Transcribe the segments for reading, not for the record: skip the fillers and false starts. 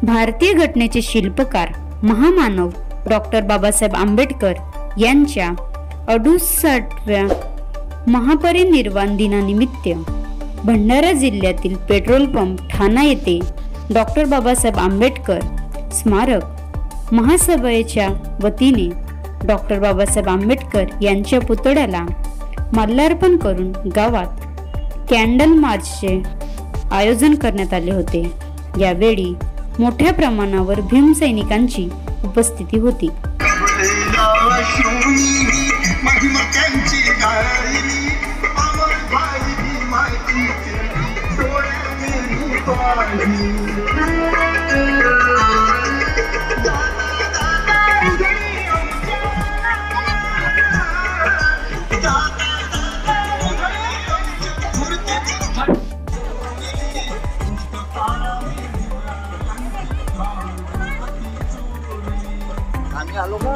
भारतीय घटनेचे शिल्पकार महामानव डॉक्टर बाबासाहेब आंबेडकर यांच्या 68व्या महापरिनिर्वाण दिनानिमित्त भंडारा जिल्ह्यातील पेट्रोल पंप ठाणा येथे डॉक्टर बाबासाहेब आंबेडकर स्मारक महासभेच्या वतीने डॉक्टर बाबासाहेब आंबेडकर यांच्या पुतळ्याला माल्यार्पण करून गावात कॅन्डल मार्चचे आयोजन करण्यात आले होते। यावेळी मोठ्या प्रमाणावर भीमसैनिकांची उपस्थिती होती। आलो का?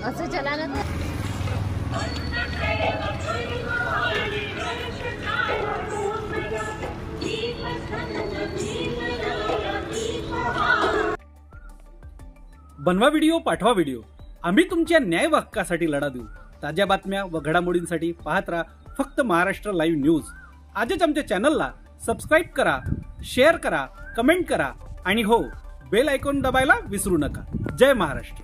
असं चला ना। बनवा व्हिडिओ, पाठवा व्हिडिओ, आम्ही तुमच्या न्याय हक्कासाठी लढा देऊ। ताज्या बातम्या व घडामोडींसाठी पाहत राहा फक्त महाराष्ट्र लाईव्ह न्यूज। आजच आमच्या चॅनलला सबस्क्राईब करा, शेअर करा, कमेंट करा आणि हो, बेल आयकॉन दबायला विसरू नका। जय महाराष्ट्र।